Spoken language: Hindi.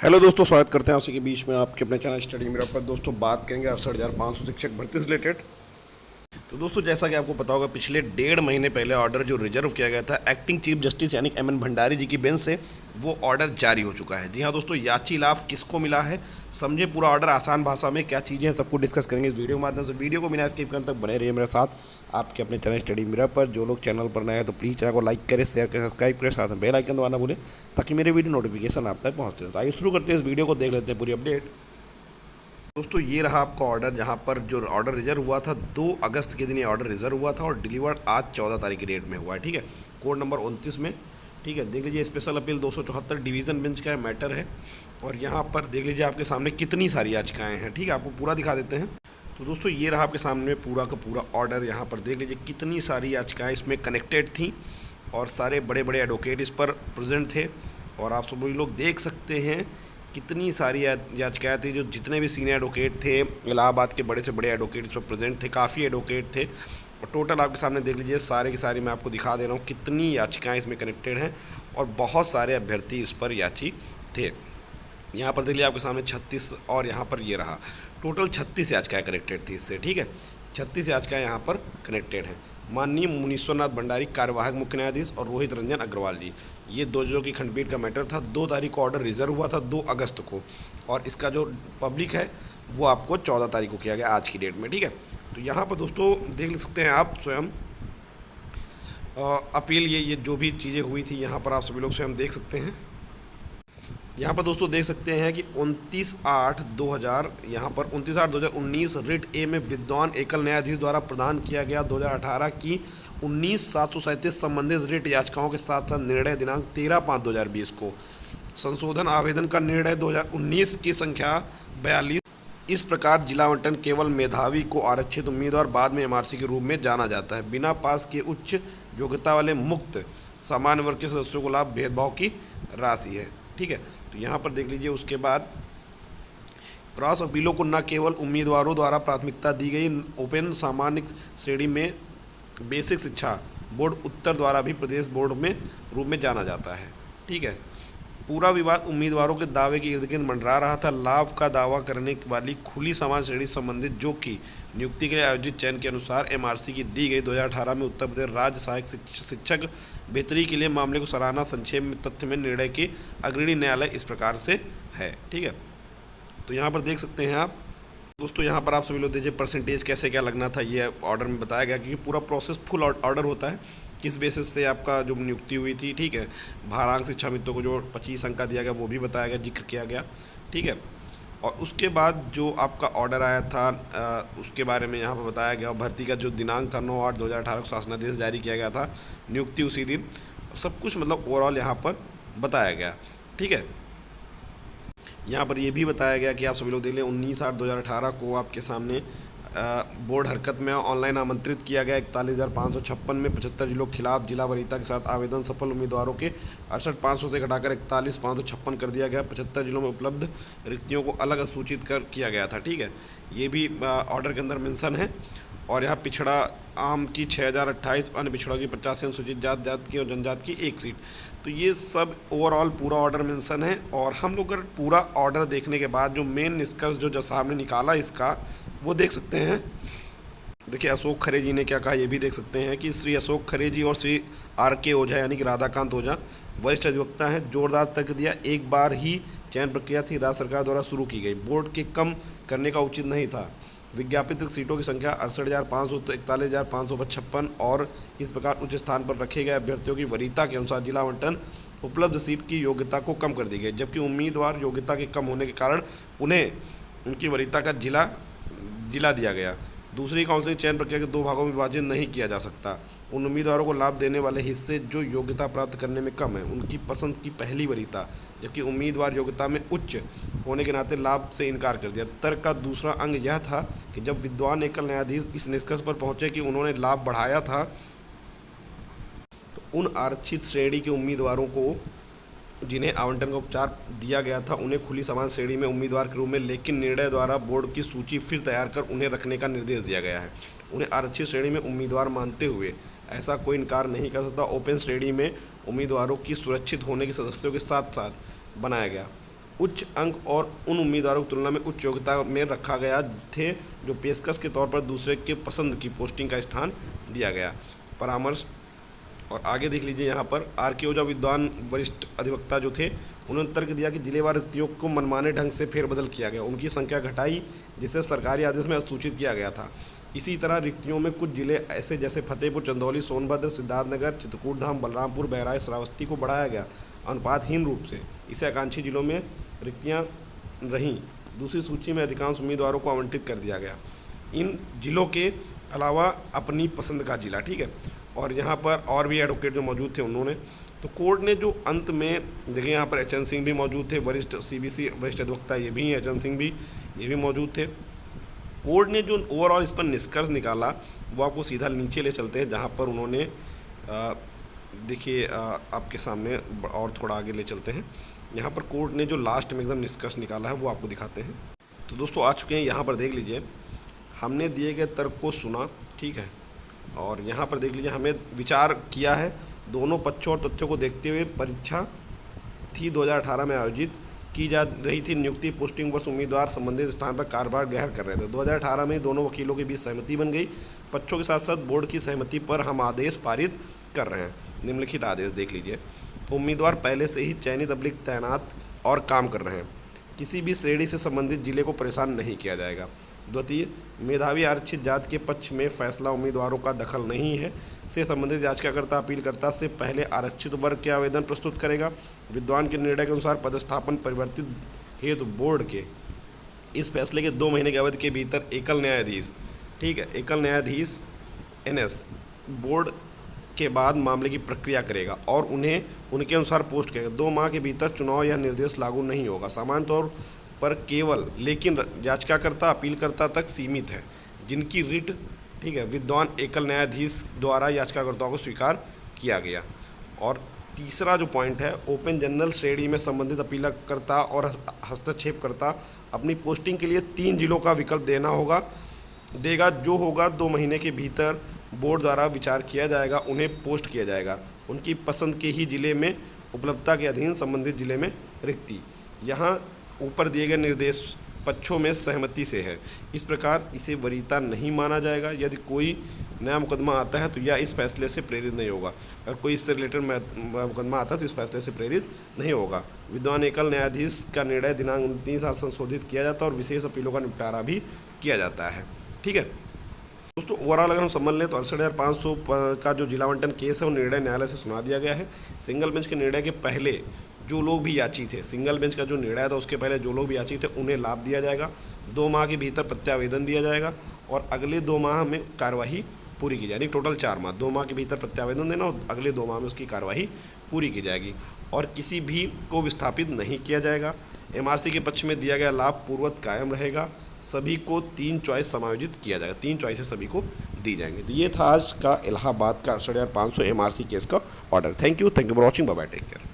हेलो दोस्तों, स्वागत करते हैं आप सबके बीच में आपके अपने चैनल स्टडी मेरा पर। दोस्तों बात करेंगे 68,500 शिक्षक भर्ती से रिलेटेड। तो दोस्तों जैसा कि आपको पता होगा, पिछले 1.5 महीने पहले ऑर्डर जो रिजर्व किया गया था एक्टिंग चीफ जस्टिस यानी एम एन भंडारी जी की बेंच से, वो ऑर्डर जारी हो चुका है। जी हाँ दोस्तों, याची लाभ किसको मिला है, समझे पूरा ऑर्डर आसान भाषा में, क्या चीज़ें हैं सबको डिस्कस करेंगे इस वीडियो के माध्यम से। वीडियो को बिना स्किप करने तक बने रहिए मेरे साथ आपके अपने चैनल स्टडी मिरर पर। जो लोग चैनल पर नए हैं तो प्लीज़ चैनल को लाइक करें, शेयर करें, सब्सक्राइब करें, साथ में बेल आइकन दबाना भूलें ताकि मेरे वीडियो नोटिफिकेशन आप तक पहुँचते रहे। तो आइए शुरू करते हैं इस वीडियो को, देख लेते हैं पूरी अपडेट। दोस्तों ये रहा आपका ऑर्डर, जहाँ पर जो ऑर्डर रिजर्व हुआ था 2 अगस्त के दिन ये ऑर्डर रिजर्व हुआ था और डिलीवर्ड आज 14 तारीख की डेट में हुआ है। ठीक है, कोड नंबर 29 में। ठीक है, देख लीजिए स्पेशल अपील 274 डिवीज़न बेंच का मैटर है। और यहाँ पर देख लीजिए आपके सामने कितनी सारी याचिकाएँ हैं। ठीक है, आपको पूरा दिखा देते हैं। तो दोस्तों ये रहा आपके सामने पूरा का पूरा ऑर्डर। यहाँ पर देख लीजिए कितनी सारी याचिकाएँ इसमें कनेक्टेड थी और सारे बड़े बड़े एडवोकेट इस पर प्रेजेंट थे। और आप सब लोग देख सकते हैं कितनी सारी याचिकाएँ थी। जो जितने भी सीनियर एडवोकेट थे, इलाहाबाद के बड़े से बड़े एडवोकेट इस पर प्रेजेंट थे, काफ़ी एडवोकेट थे। और टोटल आपके सामने देख लीजिए सारे की सारी मैं आपको दिखा दे रहा हूँ कितनी याचिकाएँ इसमें कनेक्टेड हैं और बहुत सारे अभ्यर्थी इस पर याची थे। यहाँ पर देख लीजिए आपके सामने 36 और यहाँ पर ये रहा टोटल 36 याचिकाएँ कनेक्टेड थी इससे। ठीक है, 36 याचिकाएँ यहाँ पर कनेक्टेड हैं। माननीय मुनीश्वरनाथ भंडारी कार्यवाहक मुख्य न्यायाधीश और रोहित रंजन अग्रवाल जी, ये दो जजों की खंडपीठ का मैटर था। 2 तारीख को ऑर्डर रिजर्व हुआ था 2 अगस्त को, और इसका जो पब्लिक है वो आपको 14 तारीख को किया गया आज की डेट में। ठीक है, तो यहाँ पर दोस्तों देख सकते हैं आप स्वयं अपील, ये जो भी चीज़ें हुई थी यहाँ पर आप सभी लोग स्वयं देख सकते हैं। यहाँ पर दोस्तों देख सकते हैं कि 29/8/2000 यहाँ पर 29/8/2019 रिट ए में विद्वान एकल न्यायाधीश द्वारा प्रदान किया गया 2018 की 19/737 संबंधित रिट याचिकाओं के साथ साथ निर्णय दिनांक 13/5/2020 को संशोधन आवेदन का निर्णय 2019 की संख्या 42। इस प्रकार जिला आवंटन केवल मेधावी को आरक्षित उम्मीदवार बाद में एमआरसी के रूप में जाना जाता है। बिना पास के उच्च योग्यता वाले मुक्त सामान्य वर्ग के सदस्यों को लाभ भेदभाव की राशि है। ठीक है, तो यहाँ पर देख लीजिए उसके बाद क्रॉस अपीलों को न केवल उम्मीदवारों द्वारा प्राथमिकता दी गई, ओपन सामान्य श्रेणी में बेसिक शिक्षा बोर्ड उत्तर द्वारा भी प्रदेश बोर्ड में रूप में जाना जाता है। ठीक है, पूरा विवाद उम्मीदवारों के दावे के इर्द गिर्द मंडरा रहा था। लाभ का दावा करने वाली खुली सामान्य श्रेणी संबंधित जो कि नियुक्ति के लिए आयोजित चयन के अनुसार एमआरसी की दी गई 2018 में उत्तर प्रदेश राज्य सहायक शिक्षक बेहतरी के लिए मामले को सराहना। संक्षेप में तथ्य में निर्णय के अग्रणी न्यायालय इस प्रकार से है। ठीक है, तो यहाँ पर देख सकते हैं आप दोस्तों, यहाँ पर आप सभी लोग देखिए परसेंटेज कैसे क्या लगना था, ये ऑर्डर में बताया गया क्योंकि पूरा प्रोसेस फुल ऑर्डर होता है किस बेसिस से आपका जो नियुक्ति हुई थी। ठीक है, भारांक शिक्षा मित्रों को जो 25 अंक का दिया गया वो भी बताया गया, जिक्र किया गया। ठीक है, और उसके बाद जो आपका ऑर्डर आया था उसके बारे में यहाँ पर बताया गया। भर्ती का जो दिनांक था 9/8/2018 को शासनादेश जारी किया गया था, नियुक्ति उसी दिन, सब कुछ मतलब ओवरऑल यहाँ पर बताया गया। ठीक है, यहाँ पर ये भी बताया गया कि आप सभी लोग देख लें 19/8/2018 को आपके सामने बोर्ड हरकत में ऑनलाइन आमंत्रित किया गया 41,556 में 75 जिलों के खिलाफ जिला वरीयता के साथ आवेदन सफल उम्मीदवारों के 68,500 से घटाकर 41,556 कर दिया गया। 75 जिलों में उपलब्ध रिक्तियों को अलग सूचित किया गया था। ठीक है, ये भी ऑर्डर के अंदर मेंशन है। और यहाँ पिछड़ा आम की 6,028, अन्य पिछड़ों की 85, अनुसूचित जात की और जनजात की 1 सीट। तो ये सब ओवरऑल पूरा ऑर्डर मेंशन है। और हम लोग अगर पूरा ऑर्डर देखने के बाद जो मेन निष्कर्ष जो सामने निकाला इसका, वो देख सकते हैं। देखिए अशोक खरे जी ने क्या कहा ये भी देख सकते हैं कि श्री अशोक खरे जी और श्री RK ओझा यानी कि राधाकांत ओझा वरिष्ठ अधिवक्ता हैं। जोरदार तर्क दिया, एक बार ही चयन प्रक्रिया थी, राज्य सरकार द्वारा शुरू की गई, बोर्ड के कम करने का उचित नहीं था। विज्ञापित सीटों की संख्या 68,500 तो 41,556 और इस प्रकार उच्च स्थान पर रखे गए अभ्यर्थियों की वरीयता के अनुसार जिला आवंटन उपलब्ध सीट की योग्यता को कम कर दी गई, जबकि उम्मीदवार योग्यता के कम होने के कारण उन्हें उनकी वरीयता का जिला दिया गया। दूसरी काउंसिलिंग चयन प्रक्रिया के 2 भागों में विभाजन नहीं किया जा सकता। उन उम्मीदवारों को लाभ देने वाले हिस्से जो योग्यता प्राप्त करने में कम है उनकी पसंद की पहली वरीयता, जबकि उम्मीदवार योग्यता में उच्च होने के नाते लाभ से इनकार कर दिया। तर्क का दूसरा अंग यह था कि जब विद्वान एकल न्यायाधीश इस निष्कर्ष पर पहुंचे कि उन्होंने लाभ बढ़ाया था तो उन आरक्षित श्रेणी के उम्मीदवारों को जिन्हें आवंटन का उपचार दिया गया था उन्हें खुली समान श्रेणी में उम्मीदवार के रूप में, लेकिन निर्णय द्वारा बोर्ड की सूची फिर तैयार कर उन्हें रखने का निर्देश दिया गया है। उन्हें आरक्षित श्रेणी में उम्मीदवार मानते हुए ऐसा कोई इनकार नहीं कर सकता। ओपन श्रेणी में उम्मीदवारों की सुरक्षित होने के सदस्यों के साथ साथ बनाया गया। उच्च अंक और उन उम्मीदवारों की तुलना में उच्च योग्यता में रखा गया थे जो पेशकश के तौर पर दूसरे के पसंद की पोस्टिंग का स्थान दिया गया। परामर्श। और आगे देख लीजिए यहाँ पर आर के ओझा विद्वान वरिष्ठ अधिवक्ता जो थे, उन्होंने तर्क दिया कि जिलेवार रिक्तियों को मनमाने ढंग से फेरबदल किया गया, उनकी संख्या घटाई जिसे सरकारी आदेश में सूचित किया गया था। इसी तरह रिक्तियों में कुछ जिले ऐसे जैसे फतेहपुर, चंदौली, सोनभद्र, सिद्धार्थनगर, चित्रकूट धाम, बलरामपुर, बहराइच, श्रावस्ती को बढ़ाया गया। अनुपातहीन रूप से इसे आकांक्षी जिलों में रिक्तियाँ रहीं। दूसरी सूची में अधिकांश उम्मीदवारों को आवंटित कर दिया गया, इन जिलों के अलावा अपनी पसंद का जिला। ठीक है, और यहाँ पर और भी एडवोकेट जो मौजूद थे उन्होंने, तो कोर्ट ने जो अंत में देखिए यहाँ पर एच.एन. सिंह भी मौजूद थे, वरिष्ठ CBC वरिष्ठ अधिवक्ता ये भी एच.एन. सिंह भी ये भी मौजूद थे। कोर्ट ने जो ओवरऑल इस पर निष्कर्ष निकाला वो आपको सीधा नीचे ले चलते हैं, जहाँ पर उन्होंने देखिए आपके सामने और थोड़ा आगे ले चलते हैं। यहाँ पर कोर्ट ने जो लास्ट में एकदम निष्कर्ष निकाला है वो आपको दिखाते हैं। तो दोस्तों आ चुके हैं, यहाँ पर देख लीजिए, हमने दिए गए तर्क को सुना, ठीक है, और यहाँ पर देख लीजिए हमें विचार किया है। दोनों पक्षों और तथ्यों को देखते हुए परीक्षा थी 2018 में आयोजित की जा रही थी। नियुक्ति पोस्टिंग वर्ष उम्मीदवार संबंधित स्थान पर कार्यभार ग्रहण कर रहे थे। 2018 में दोनों वकीलों के बीच सहमति बन गई। पक्षों के साथ साथ बोर्ड की सहमति पर हम आदेश पारित कर रहे हैं। निम्नलिखित आदेश देख लीजिए। उम्मीदवार पहले से ही चयनित तैनात और काम कर रहे हैं। किसी भी श्रेणी से संबंधित जिले को परेशान नहीं किया जाएगा। द्वितीय, मेधावी आरक्षित जाति के पक्ष में फैसला उम्मीदवारों का दखल नहीं है से संबंधित याचिकाकर्ता अपीलकर्ता से पहले आरक्षित वर्ग के आवेदन प्रस्तुत करेगा। विद्वान के निर्णय के अनुसार पदस्थापन परिवर्तित हेतु बोर्ड के इस फैसले के 2 महीने की अवधि के भीतर एकल न्यायाधीश, ठीक है, एकल न्यायाधीश NS बोर्ड के बाद मामले की प्रक्रिया करेगा और उन्हें उनके अनुसार पोस्ट करेगा। 2 माह के भीतर चुनाव या निर्देश लागू नहीं होगा। सामान्य तौर पर केवल लेकिन याचिकाकर्ता अपीलकर्ता तक सीमित है जिनकी रिट, ठीक है, विद्वान एकल न्यायाधीश द्वारा याचिकाकर्ताओं को स्वीकार किया गया। और तीसरा जो पॉइंट है, ओपन जनरल श्रेणी में संबंधित अपीलकर्ता और हस्तक्षेपकर्ता अपनी पोस्टिंग के लिए 3 जिलों का विकल्प देगा जो होगा 2 महीने के भीतर बोर्ड द्वारा विचार किया जाएगा, उन्हें पोस्ट किया जाएगा। उनकी पसंद के ही जिले में उपलब्धता के अधीन संबंधित जिले में रिक्ति। यहाँ ऊपर दिए गए निर्देश पक्षों में सहमति से है। इस प्रकार इसे वरीयता नहीं माना जाएगा। यदि कोई नया मुकदमा आता है तो यह इस फैसले से प्रेरित नहीं होगा। अगर कोई इससे रिलेटेड मुकदमा आता है तो इस फैसले से प्रेरित नहीं होगा। विद्वान एकल न्यायाधीश का निर्णय दिनांक 29 संशोधित किया जाता है और विशेष अपीलों का निपटारा भी किया जाता है। ठीक है दोस्तों, ओवरऑल अगर हम समझ लें तो 68,500 का जो जिलावंटन केस है वो निर्णय न्यायालय से सुना दिया गया है। सिंगल बेंच के निर्णय के पहले जो लोग भी याची थे, सिंगल बेंच का जो निर्णय था उसके पहले जो लोग भी याची थे उन्हें लाभ दिया जाएगा। 2 माह के भीतर प्रत्यावेदन दिया जाएगा और अगले 2 माह में कार्यवाही पूरी की जाएगी। टोटल 4 माह, 2 माह के भीतर प्रत्यावेदन देना और अगले 2 माह में उसकी कार्यवाही पूरी की जाएगी और किसी भी को विस्थापित नहीं किया जाएगा। MRC के पक्ष में दिया गया लाभ पूर्ववत कायम रहेगा। सभी को 3 चॉइस समायोजित किया जाएगा, 3 चॉइसेस सभी को दी जाएंगी। तो ये था आज का इलाहाबाद का 68,500 MRC केस का order. Thank you for watching. Bye bye, take care.